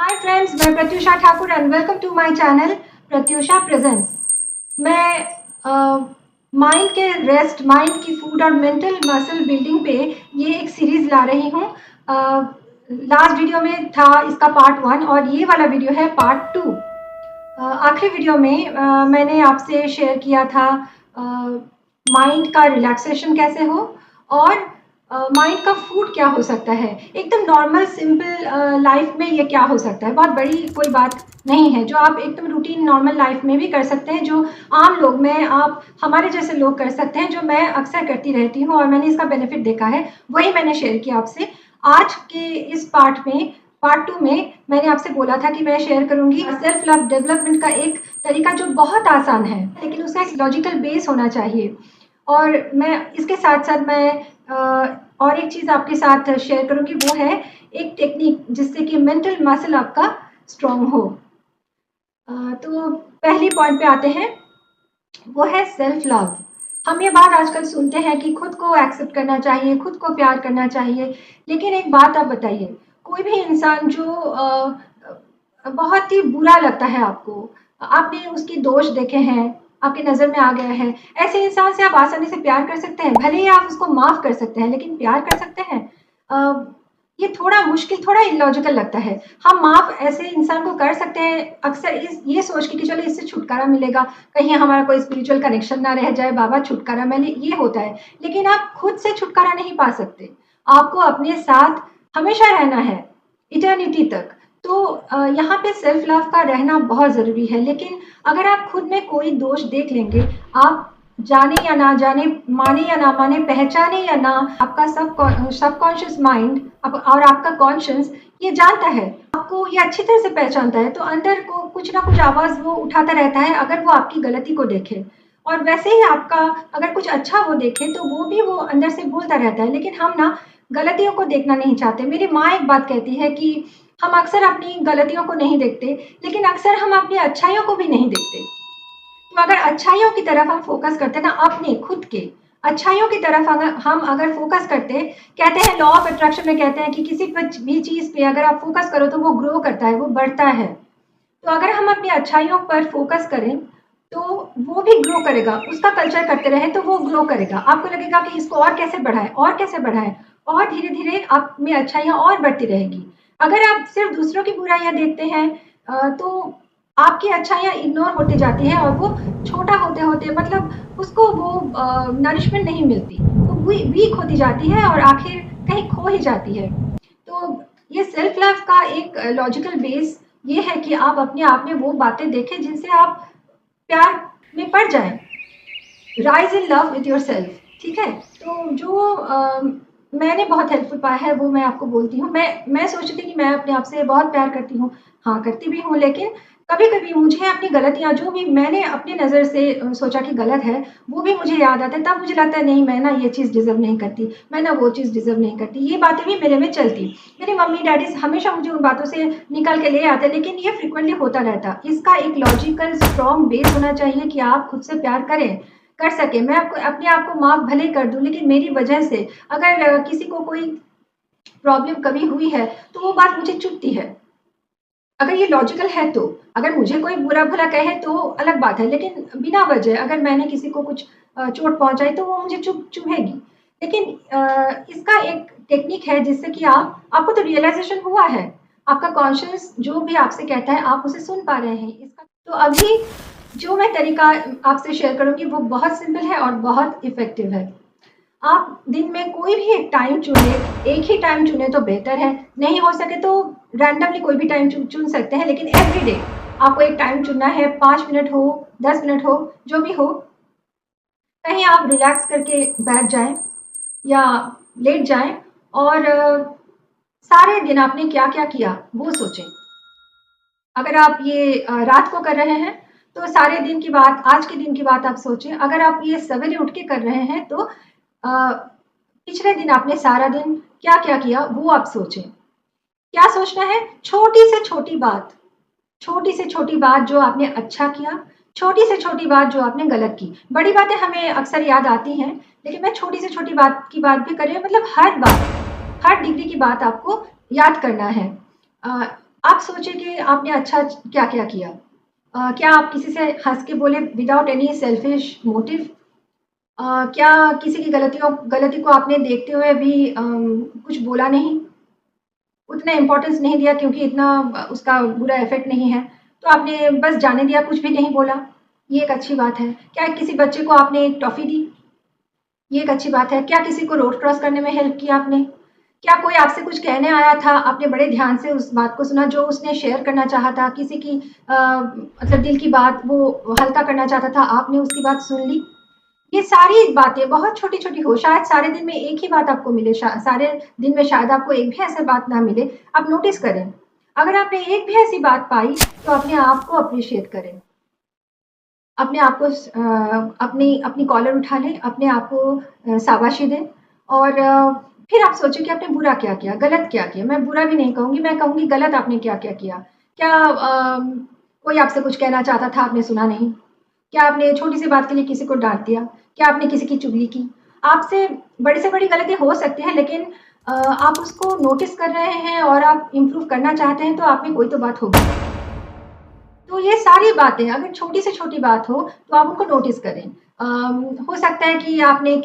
हाय friends, मैं Pratyusha Thakur and welcome to my channel Pratyusha presents. मैं mind के रेस्ट, माइंड की फूड और मेंटल मसल बिल्डिंग पे ये एक सीरीज ला रही हूँ। लास्ट वीडियो में था इसका पार्ट 1 और ये वाला वीडियो है पार्ट 2। आखिरी वीडियो में मैंने आपसे शेयर किया था माइंड का रिलैक्सेशन कैसे हो और माइंड का फूड क्या हो सकता है। एकदम नॉर्मल सिंपल लाइफ में ये क्या हो सकता है, बहुत बड़ी कोई बात नहीं है, जो आप एकदम रूटीन नॉर्मल लाइफ में भी कर सकते हैं, जो आम लोग में आप हमारे जैसे लोग कर सकते हैं, जो मैं अक्सर करती रहती हूँ और मैंने इसका बेनिफिट देखा है, वही मैंने शेयर किया आपसे। आज के इस पार्ट 2 में मैंने आपसे बोला था कि मैं शेयर करूंगी सेल्फ लव डेवलपमेंट का एक तरीका जो बहुत आसान है, लेकिन उसका एक लॉजिकल बेस होना चाहिए। और मैं इसके साथ साथ मैं और एक चीज़ आपके साथ शेयर करूंगी, वो है एक टेक्निक जिससे कि मेंटल मसल आपका स्ट्रांग हो। तो पहली पॉइंट पे आते हैं, वो है सेल्फ लव। हम ये बात आजकल सुनते हैं कि खुद को एक्सेप्ट करना चाहिए, खुद को प्यार करना चाहिए, लेकिन एक बात आप बताइए, कोई भी इंसान जो बहुत ही बुरा लगता है आपको, आपने उसकी दोष देखे हैं, आपकी नज़र में आ गया है, ऐसे इंसान से आप आसानी से प्यार कर सकते हैं? भले ही आप उसको माफ़ कर सकते हैं, लेकिन प्यार कर सकते हैं? अ, ये थोड़ा मुश्किल, थोड़ा इलॉजिकल लगता है। हम माफ़ ऐसे इंसान को कर सकते हैं अक्सर इस ये सोच के कि चलो इससे छुटकारा मिलेगा, कहीं हमारा कोई स्पिरिचुअल कनेक्शन ना रह जाए, बाबा छुटकारा मिले, ये होता है। लेकिन आप खुद से छुटकारा नहीं पा सकते। आपको अपने साथ हमेशा रहना है, इटर्निटी तक। तो यहाँ पे सेल्फ लव का रहना बहुत ज़रूरी है। लेकिन अगर आप खुद में कोई दोष देख लेंगे, आप जाने या ना जाने, माने या ना माने, पहचाने या ना, आपका सबकॉन्शियस माइंड और आपका कॉन्शियस ये जानता है, आपको ये अच्छी तरह से पहचानता है। तो अंदर को कुछ ना कुछ आवाज़ वो उठाता रहता है, अगर वो आपकी गलती को देखे। और वैसे ही आपका अगर कुछ अच्छा वो देखे, तो वो भी वो अंदर से बोलता रहता है। लेकिन हम ना गलतियों को देखना नहीं चाहते। मेरी माँ एक बात कहती है कि हम अक्सर अपनी गलतियों को नहीं देखते, लेकिन अक्सर हम अपनी अच्छाइयों को भी नहीं देखते। तो अगर अच्छाइयों की तरफ हम फोकस करते ना, अपने खुद के अच्छाइयों की तरफ अगर फोकस करते, कहते हैं लॉ ऑफ अट्रैक्शन में कहते हैं कि किसी भी चीज पे अगर आप फोकस करो तो वो ग्रो करता है, वो बढ़ता है। तो अगर हम अपनी अच्छाइयों पर फोकस करें, तो वो भी ग्रो करेगा, उसका कल्चर करते रहे तो वो ग्रो करेगा। आपको लगेगा कि इसको और कैसे बढ़ाए, और कैसे बढ़ाए, और धीरे धीरे आप में अच्छाइयाँ और बढ़ती रहेगी। अगर आप सिर्फ दूसरों की बुराइयां देखते हैं, तो आपकी अच्छाइयाँ इग्नोर होती जाती हैं और वो छोटा होते होते, मतलब उसको वो नरिशमेंट नहीं मिलती, वो वीक होती जाती है और आखिर कहीं खो ही जाती है। तो ये सेल्फ लव का एक लॉजिकल बेस ये है कि आप अपने आप में वो बातें देखें जिनसे आप प्यार में पड़ जाएं। Rise in love with your self. ठीक है? तो जो मैंने बहुत हेल्पफुल पाया है वो मैं आपको बोलती हूँ। मैं सोचती थी कि मैं अपने आप से बहुत प्यार करती हूँ, हाँ करती भी हूँ, लेकिन कभी कभी मुझे अपनी गलतियाँ, जो भी मैंने अपनी नज़र से सोचा कि गलत है, वो भी मुझे याद आता है। तब मुझे लगता है नहीं, मैं ना ये चीज़ डिजर्व नहीं करती, मैं ना वो चीज़ डिजर्व नहीं करती। ये बातें भी मेरे में चलती। मेरे मम्मी डैडी हमेशा मुझे उन बातों से निकल के ले आते, लेकिन ये फ्रिक्वेंटली होता रहता। इसका एक लॉजिकल स्ट्रॉन्ग बेस होना चाहिए कि आप खुद से प्यार करें, कर सके। मैं आपको अपने आप को माफ़ भले ही कर दूँ, लेकिन मेरी वजह से अगर किसी को कोई प्रॉब्लम कभी हुई है, तो वो बात मुझे चुभती है। अगर ये लॉजिकल है तो, अगर मुझे कोई बुरा-भला कहे तो अलग बात है, लेकिन बिना वजह अगर मैंने किसी को कुछ चोट पहुँचाई तो वो मुझे चुभेगी। लेकिन इसका एक टेक्निक है जिससे कि आपको तो रियलाइज़ेशन हुआ है, आपका कॉन्शियस जो भी आपसे कहता है आप उसे सुन पा रहे हैं। इसका तो अभी जो मैं तरीका आपसे शेयर करूँगी वो बहुत सिंपल है और बहुत इफ़ेक्टिव है। आप दिन में कोई भी एक टाइम चुनें, एक ही टाइम चुनें तो बेहतर है, नहीं हो सके तो रैंडमली कोई भी टाइम चुन सकते हैं, लेकिन एवरीडे आपको एक टाइम चुनना है, 5 मिनट हो, 10 मिनट हो, जो भी हो, कहीं आप रिलैक्स करके बैठ जाएँ या लेट जाएँ और सारे दिन आपने क्या-क्या किया, वो सोचें। अगर आप ये रात को कर रहे हैं, तो सारे दिन की बात, आज के दिन की बात आप सोचें। अगर आप ये सवेरे उठ के कर रहे हैं, तो पिछले दिन आपने सारा दिन क्या-क्या किया, वो आप सोचें। क्या सोचना है? छोटी से छोटी बात जो आपने अच्छा किया, छोटी से छोटी बात जो आपने गलत की। बड़ी बातें हमें अक्सर याद आती हैं, लेकिन मैं छोटी से छोटी बात की बात भी कर रही हूँ, मतलब हर बात, हर डिग्री की बात आपको याद करना है। आप सोचिए कि आपने अच्छा क्या-क्या किया? क्या आप किसी से हँस के बोले विदाउट एनी सेल्फिश मोटिव? क्या किसी की गलती को आपने देखते हुए भी कुछ बोला नहीं? उतना इम्पोर्टेंस नहीं दिया क्योंकि इतना उसका बुरा इफ़ेक्ट नहीं है, तो आपने बस जाने दिया, कुछ भी नहीं बोला, ये एक अच्छी बात है। क्या किसी बच्चे को आपने एक टॉफ़ी दी? ये एक अच्छी बात है। क्या किसी को रोड क्रॉस करने में हेल्प किया आपने? क्या कोई आपसे कुछ कहने आया था, आपने बड़े ध्यान से उस बात को सुना जो उसने शेयर करना चाहा था, किसी की मतलब दिल की बात वो हल्का करना चाहता था, आपने उसकी बात सुन ली? ये सारी बातें बहुत छोटी-छोटी हो, शायद सारे दिन में एक ही बात आपको मिले, सारे दिन में शायद आपको एक भी ऐसी बात ना मिले, आप नोटिस करें। अगर आपने एक भी ऐसी बात पाई, तो अपने आप को एप्रिशिएट करें। अपने आप को अपनी अपनी कॉलर उठा लें, अपने आप को शाबाशी दें और फिर आप सोचिए कि आपने बुरा क्या किया, गलत क्या किया? मैं बुरा भी नहीं कहूँगी, मैं कहूँगी गलत आपने क्या-क्या किया? क्या कोई आपसे कुछ कहना चाहता था, आपने सुना नहीं? क्या आपने छोटी-सी बात के लिए किसी को डाँट दिया? क्या आपने किसी की चुगली की? आपसे बड़ी से बड़ी गलती हो सकती है लेकिन आप उसको नोटिस कर रहे हैं और आप इम्प्रूव करना चाहते हैं, तो आप में कोई तो बात होगी। तो ये सारी बातें अगर छोटी से छोटी बात हो, तो आप उनको नोटिस करें। हो सकता है कि आपने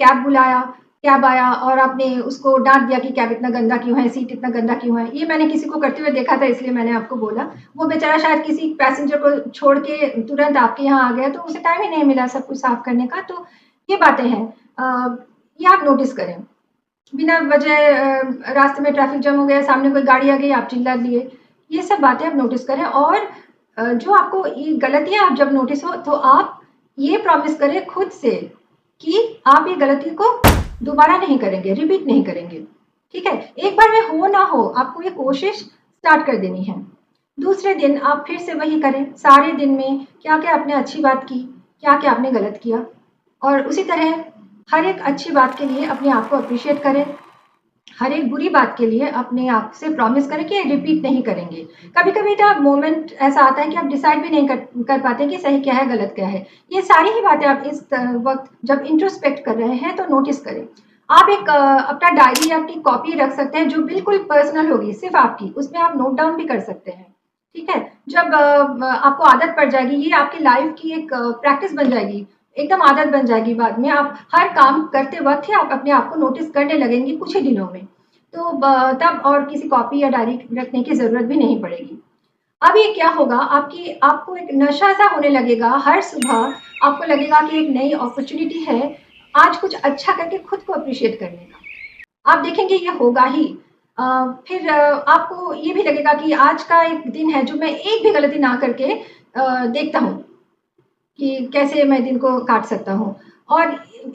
कैब आया और आपने उसको डाँट दिया कि कैब इतना गंदा क्यों है, सीट इतना गंदा क्यों है। ये मैंने किसी को करते हुए देखा था इसलिए मैंने आपको बोला। वो बेचारा शायद किसी पैसेंजर को छोड़ के तुरंत आपके यहाँ आ गया तो उसे टाइम ही नहीं मिला सब कुछ साफ करने का, तो ये बातें हैं। ये आप नोटिस करें। बिना वजह रास्ते में ट्रैफिक जाम हो गया, सामने कोई गाड़ी आ गई, आप चिल्ला दिए। ये सब बातें आप नोटिस करें और जो आपको ये गलतियाँ आप जब नोटिस हो, तो आप ये प्रॉमिस करें खुद से कि आप ये गलती को दोबारा नहीं करेंगे, रिपीट नहीं करेंगे। ठीक है? एक बार में हो ना हो, आपको ये कोशिश स्टार्ट कर देनी है। दूसरे दिन आप फिर से वही करें, सारे दिन में क्या-क्या आपने अच्छी बात की, क्या-क्या आपने गलत किया और उसी तरह हर एक अच्छी बात के लिए अपने आप को एप्रिशिएट करें। हर एक बुरी बात के लिए अपने आप से प्रॉमिस करें कि रिपीट नहीं करेंगे। कभी-कभी ना मोमेंट ऐसा आता है कि आप डिसाइड भी नहीं कर पाते कि सही क्या है, गलत क्या है। ये सारी ही बातें आप इस वक़्त जब इंट्रोस्पेक्ट कर रहे हैं तो नोटिस करें। आप एक अपना डायरी या अपनी कॉपी रख सकते हैं जो बिल्कुल पर्सनल होगी, सिर्फ़ आपकी। उसमें आप नोट डाउन भी कर सकते हैं। ठीक है? जब आपको आदत पड़ जाएगी, ये आपकी लाइफ़ की एक प्रैक्टिस बन जाएगी। एकदम आदत बन जाएगी बाद में। आप हर काम करते वक़्त ही आप अपने आप को नोटिस करने लगेंगी कुछ ही दिनों में। तो तब और किसी कॉपी या डायरी रखने की ज़रूरत भी नहीं पड़ेगी। अब ये क्या होगा आपकी आपको एक नशा-सा होने लगेगा, हर सुबह आपको लगेगा कि एक नई अपॉर्च्युनिटी है, आज कुछ अच्छा करके खुद को एप्रिशिएट करने का। आप देखेंगे ये होगा ही। फिर आपको ये भी लगेगा कि आज का एक दिन है जो मैं एक भी गलती ना करके देखता हूँ। कि कैसे मैं दिन को काट सकता हूँ और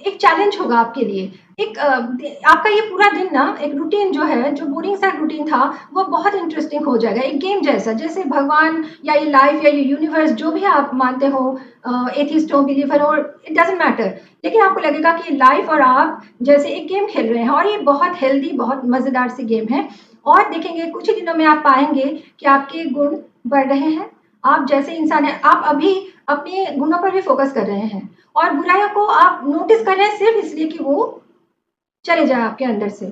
एक चैलेंज होगा आपके लिए। एक आपका ये पूरा दिन ना एक रूटीन जो है, जो बोरिंग सा रूटीन था, वो बहुत इंटरेस्टिंग हो जाएगा, एक गेम जैसा। जैसे भगवान या ये लाइफ़ या ये यूनिवर्स जो भी आप मानते हो एथिस्ट हो, बिलीवर हो, इट डज़न्ट मैटर। लेकिन आपको लगेगा कि लाइफ़ और आप जैसे एक गेम खेल रहे हैं और ये बहुत हेल्दी, बहुत मज़ेदार सी गेम है और देखेंगे कुछ ही दिनों में आप पाएँगे कि आपके गुण बढ़ रहे हैं। आप जैसे इंसान हैं, आप अभी अपने गुणों पर भी फ़ोकस कर रहे हैं और बुराइयों को आप नोटिस कर रहे हैं सिर्फ़ इसलिए कि वो चले जाएँ आपके अंदर से।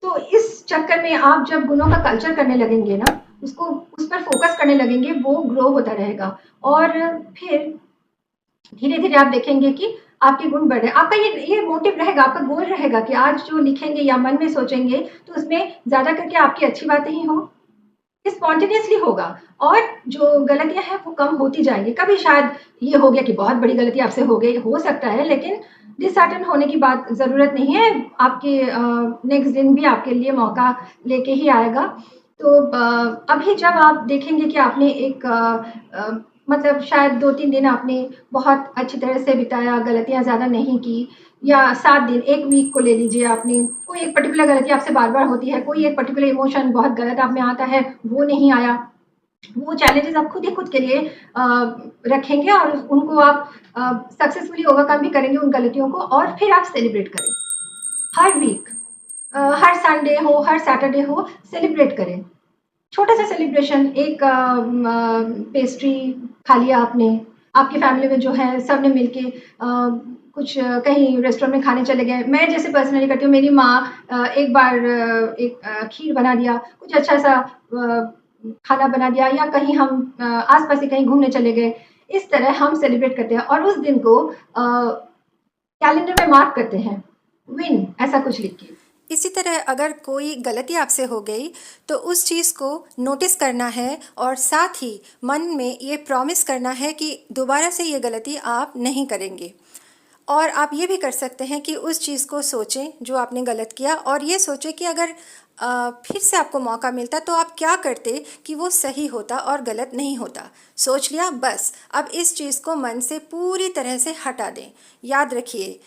तो इस चक्कर में आप जब गुणों का कल्चर करने लगेंगे ना, उसको उस पर फ़ोकस करने लगेंगे, वो ग्रो होता रहेगा और फिर धीरे-धीरे आप देखेंगे कि आपके गुण बढ़ रहे हैं। आपका ये मोटिव रहेगा, आपका गोल रहेगा कि आज जो लिखेंगे या मन में सोचेंगे, तो उसमें ज़्यादा करके आपकी अच्छी बातें ही हों। स्पॉन्टेनियसली होगा और जो गलतियाँ हैं वो कम होती जाएँगी। कभी शायद ये हो गया कि बहुत बड़ी गलती आपसे हो गई, हो सकता है लेकिन डिसहार्टन होने की बात ज़रूरत नहीं है। आपके नेक्स्ट दिन भी आपके लिए मौका लेके ही आएगा। तो अभी जब आप देखेंगे कि आपने एक मतलब शायद 2-3 दिन आपने बहुत अच्छी तरह से बिताया, गलतियाँ ज़्यादा नहीं की या 7 दिन, 1 वीक को ले लीजिए आपने, कोई एक पर्टिकुलर गलती आपसे बार-बार होती है, कोई एक पर्टिकुलर इमोशन बहुत गलत आप में आता है, वो नहीं आया। वो चैलेंजेज़ आप खुद ही खुद के लिए रखेंगे और उनको आप सक्सेसफुली ओवरकम भी करेंगे उन गलतियों को और फिर आप सेलिब्रेट करें। हर वीक हर संडे हो, हर सैटरडे हो, सेलिब्रेट करें। छोटा-सा सेलिब्रेशन एक पेस्ट्री खा लिया आपने, आपकी फैमिली में जो है सबने मिलके कुछ कहीं रेस्टोरेंट में खाने चले गए। मैं जैसे पर्सनली करती हूँ, मेरी माँ एक बार एक खीर बना दिया, कुछ अच्छा-सा खाना बना दिया या कहीं हम आस-पास ही कहीं घूमने चले गए। इस तरह हम सेलिब्रेट करते हैं और उस दिन को कैलेंडर में मार्क करते हैं, विन ऐसा कुछ लिख के। इसी तरह अगर कोई गलती आपसे हो गई तो उस चीज़ को नोटिस करना है और साथ ही मन में ये प्रॉमिस करना है कि दोबारा से ये गलती आप नहीं करेंगे। और आप ये भी कर सकते हैं कि उस चीज़ को सोचें जो आपने गलत किया और ये सोचें कि अगर फिर से आपको मौका मिलता तो आप क्या करते कि वो सही होता और गलत नहीं होता। सोच लिया, बस अब इस चीज़ को मन से पूरी तरह से हटा दें। याद रखिए,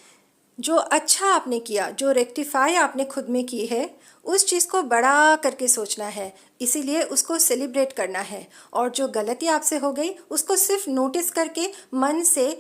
जो अच्छा आपने किया, जो रेक्टिफाई आपने खुद में की है, उस चीज़ को बड़ा करके सोचना है, इसीलिए उसको सेलिब्रेट करना है। और जो गलती आपसे हो गई उसको सिर्फ नोटिस करके मन से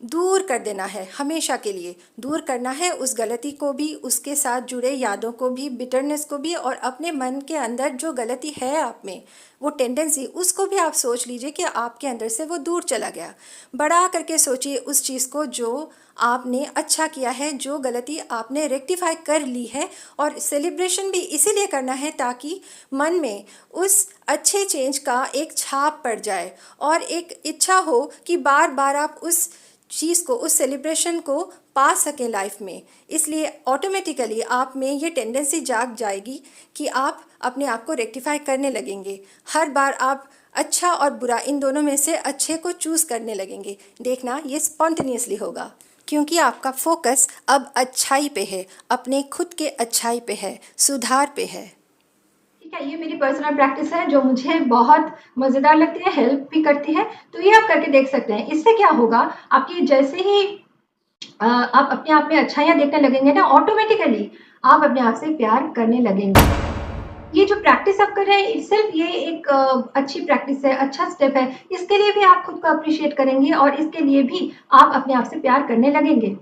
दूर कर देना है, हमेशा के लिए दूर करना है उस गलती को भी, उसके साथ जुड़े यादों को भी, बिटरनेस को भी, और अपने मन के अंदर जो गलती है आप में, वो टेंडेंसी, उसको भी आप सोच लीजिए कि आपके अंदर से वो दूर चला गया। बड़ा करके सोचिए उस चीज़ को जो आपने अच्छा किया है, जो गलती आपने रेक्टिफाई कर ली है। और सेलिब्रेशन भी इसीलिए करना है ताकि मन में उस अच्छे चेंज का एक छाप पड़ जाए और एक इच्छा हो कि बार बार आप उस चीज़ को, उस सेलिब्रेशन को पा सकें लाइफ में। इसलिए ऑटोमेटिकली आप में ये टेंडेंसी जाग जाएगी कि आप अपने आप को रेक्टिफाई करने लगेंगे। हर बार आप अच्छा और बुरा, इन दोनों में से अच्छे को चूज़ करने लगेंगे। देखना, ये स्पॉन्टेनियसली होगा क्योंकि आपका फोकस अब अच्छाई पे है, अपने खुद के अच्छाई पे है, सुधार पे है। ठीक है, ये मेरी पर्सनल प्रैक्टिस है जो मुझे बहुत मज़ेदार लगती है, हेल्प भी करती है, तो ये आप करके देख सकते हैं। इससे क्या होगा, आपकी जैसे ही आप अपने आप में अच्छाइयाँ देखने लगेंगे ना, ऑटोमेटिकली आप अपने आप से प्यार करने लगेंगे। ये जो प्रैक्टिस आप कर रहे हैं इटसेल्फ ये एक अच्छी प्रैक्टिस है, अच्छा स्टेप है। इसके लिए भी आप खुद को अप्रिशिएट करेंगे और इसके लिए भी आप अपने आप से प्यार करने लगेंगे।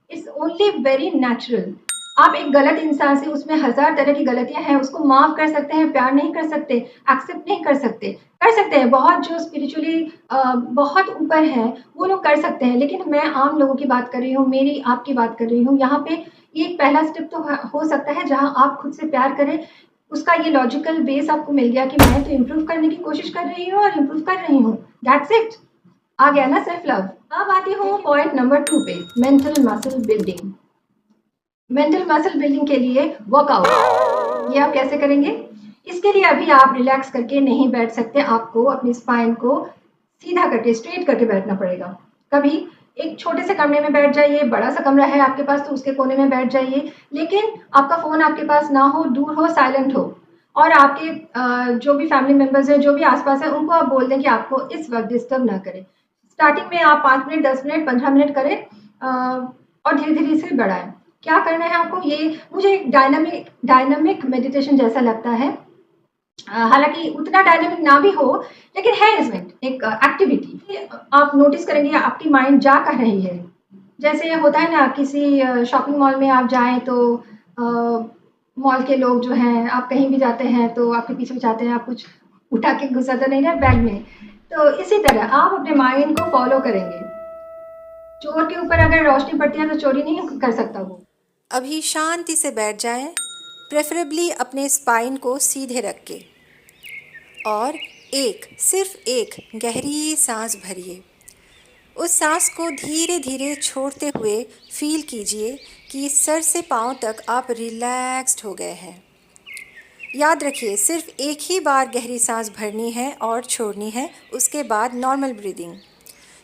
It's only very natural. आप एक गलत इंसान से, उसमें हज़ार तरह की गलतियाँ हैं, उसको माफ़ कर सकते हैं, प्यार नहीं कर सकते, एक्सेप्ट नहीं कर सकते। कर सकते हैं, बहुत जो स्पिरिचुअली बहुत ऊपर हैं, वो लोग कर सकते हैं, लेकिन मैं आम लोगों की बात कर रही हूँ, मेरी आपकी बात कर रही हूँ। यहाँ पे ये एक पहला स्टेप तो ह हो सकता है जहाँ आप खुद से प्यार करें। उसका ये लॉजिकल बेस आपको मिल गया कि मैं तो इम्प्रूव करने की कोशिश कर रही हूँ और इम्प्रूव कर रही हूँ। That's it. आ गया ना सेल्फ लव। अब आती हूँ पॉइंट नंबर 2 पे, mental muscle building. Mental muscle building के लिए वर्कआउट। ये आप कैसे करेंगे? इसके लिए अभी आप रिलैक्स करके नहीं बैठ सकते, आपको अपनी स्पाइन को सीधा करके, स्ट्रेट करके बैठना पड़ेगा। कभी एक छोटे से कमरे में बैठ जाइए, बड़ा सा कमरा है आपके पास तो उसके कोने में बैठ जाइए, लेकिन आपका फ़ोन आपके पास ना हो, दूर हो, साइलेंट हो। और आपके जो भी फैमिली मेंबर्स हैं, जो भी आस-पास हैं, उनको आप बोल दें कि आपको इस वक़्त डिस्टर्ब ना करें। स्टार्टिंग में आप 5 मिनट, 10 मिनट, 15 मिनट करें और धीरे-धीरे इसे बढ़ाएँ। क्या करना है आपको, ये मुझे एक डायनामिक डायनामिक मेडिटेशन जैसा लगता है। हालाँकि उतना डायनामिक ना भी हो, लेकिन है इसमें एक एक्टिविटी। आप नोटिस करेंगे आपकी माइंड जा कहाँ रही है। जैसे होता है ना, किसी शॉपिंग मॉल में आप जाएँ तो मॉल के लोग जो हैं, आप कहीं भी जाते हैं तो आपके पीछे-पीछे आते हैं, आप कुछ उठा के घुसा तो नहीं रहे बैग में। तो इसी तरह आप अपने माइंड को फ़ॉलो करेंगे। चोर के ऊपर अगर रोशनी पड़ती है तो चोरी नहीं कर सकता वो। अभी शांति से बैठ जाएं, प्रेफरेबली अपने स्पाइन को सीधे रख के, और सिर्फ एक गहरी सांस भरिए। उस सांस को धीरे धीरे छोड़ते हुए फील कीजिए कि सर से पाँव तक आप रिलैक्स्ड हो गए हैं। याद रखिए, सिर्फ एक ही बार गहरी सांस भरनी है और छोड़नी है, उसके बाद नॉर्मल ब्रीदिंग।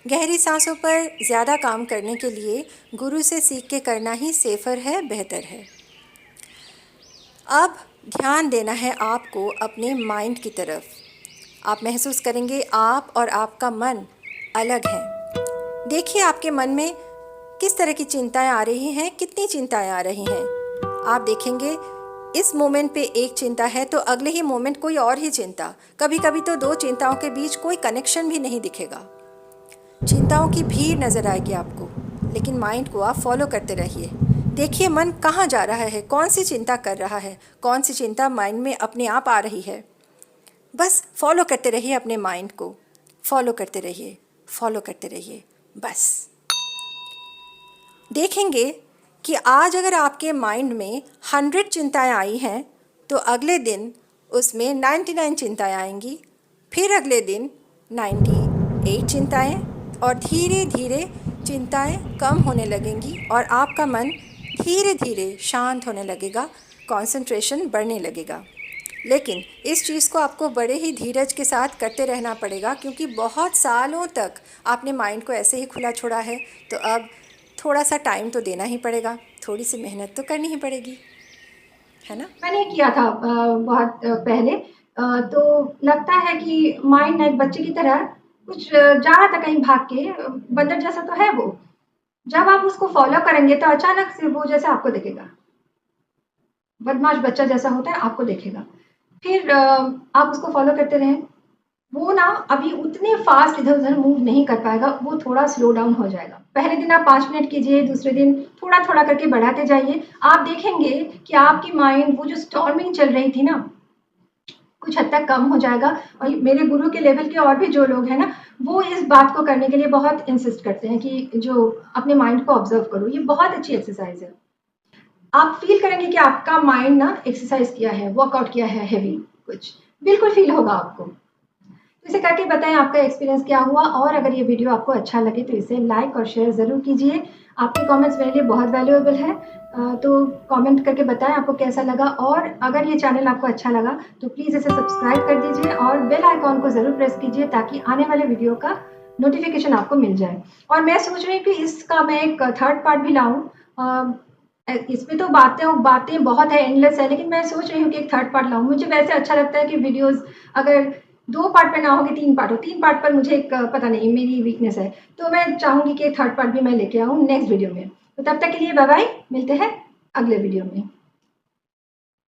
गहरी सांसों पर ज़्यादा काम करने के लिए गुरु से सीख के करना ही सेफ़र है, बेहतर है। अब ध्यान देना है आपको अपने माइंड की तरफ। आप महसूस करेंगे आप और आपका मन अलग हैं। देखिए आपके मन में किस तरह की चिंताएं आ रही हैं, कितनी चिंताएं आ रही हैं। आप देखेंगे इस मोमेंट पे एक चिंता है तो अगले ही मोमेंट कोई और ही चिंता। कभी कभी तो दो चिंताओं के बीच कोई कनेक्शन भी नहीं दिखेगा। चिंताओं की भीड़ नज़र आएगी आपको, लेकिन माइंड को आप फॉलो करते रहिए। देखिए मन कहाँ जा रहा है, कौन सी चिंता कर रहा है, कौन सी चिंता माइंड में अपने आप आ रही है। बस फॉलो करते रहिए अपने माइंड को, फॉलो करते रहिए, फॉलो करते रहिए। बस देखेंगे कि आज अगर आपके माइंड में 100 चिंताएं आई हैं तो अगले दिन उसमें 99 चिंताएं आएंगी, फिर अगले दिन 98 चिंताएं, और धीरे धीरे चिंताएं कम होने लगेंगी और आपका मन धीरे धीरे शांत होने लगेगा, कंसंट्रेशन बढ़ने लगेगा। लेकिन इस चीज़ को आपको बड़े ही धीरज के साथ करते रहना पड़ेगा, क्योंकि बहुत सालों तक आपने माइंड को ऐसे ही खुला छोड़ा है। तो अब थोड़ा सा टाइम तो देना ही पड़ेगा, थोड़ी सी मेहनत तो करनी ही पड़ेगी, है ना? मैंने किया था बहुत पहले। तो लगता है कि माइंड एक बच्चे की तरह कुछ जा रहा था कहीं भाग के, बंदर जैसा तो है वो। जब आप उसको फ़ॉलो करेंगे तो अचानक से वो जैसे आपको दिखेगा। बदमाश बच्चा जैसा होता है आपको देखेगा। फिर आप उसको फ़ॉलो करते रहें। वो ना अभी उतने फ़ास्ट इधर-उधर मूव नहीं कर पाएगा, वो थोड़ा स्लो डाउन हो जाएगा। पहले दिन आप 5 मिनट कीजिए, दूसरे दिन थोड़ा-थोड़ा करके बढ़ाते जाइए। आप देखेंगे कि आपकी माइंड वो जो स्टॉर्मिंग चल रही थी ना, कुछ हद तक कम हो जाएगा। और मेरे गुरु के लेवल के और भी जो लोग हैं ना, वो इस बात को करने के लिए बहुत इंसिस्ट करते हैं कि जो अपने माइंड को ऑब्ज़र्व करो। ये बहुत अच्छी एक्सरसाइज़ है। आप फ़ील करेंगे कि आपका माइंड ना एक्सरसाइज़ किया है, वर्कआउट किया है हेवी कुछ, बिल्कुल फ़ील होगा आपको। तो इसे करके बताएँ आपका एक्सपीरियंस क्या हुआ, और अगर ये वीडियो आपको अच्छा लगे तो इसे लाइक और शेयर ज़रूर कीजिए। आपके कमेंट्स मेरे लिए बहुत वैल्यूएबल हैं। तो कमेंट करके बताएँ आपको कैसा लगा, और अगर ये चैनल आपको अच्छा लगा तो प्लीज़ इसे सब्सक्राइब कर दीजिए और बेल आइकॉन को ज़रूर प्रेस कीजिए, ताकि आने वाले वीडियो का नोटिफ़िकेशन आपको मिल जाए। और मैं सोच रही हूँ कि इसका मैं एक थर्ड पार्ट भी लाऊँ। इसमें तो बातें बहुत है, एंडलेस है, लेकिन मैं सोच रही हूँ कि एक थर्ड पार्ट लाऊँ। मुझे वैसे अच्छा लगता है कि वीडियोज़ अगर 2 पार्ट में ना हो कि 3 पार्ट हो। 3 पार्ट पर मुझे एक पता नहीं, मेरी वीकनेस है। तो मैं चाहूँगी कि थर्ड पार्ट भी मैं लेके आऊँ नेक्स्ट वीडियो में। तो तब तक के लिए बाय बाय, मिलते हैं अगले वीडियो में।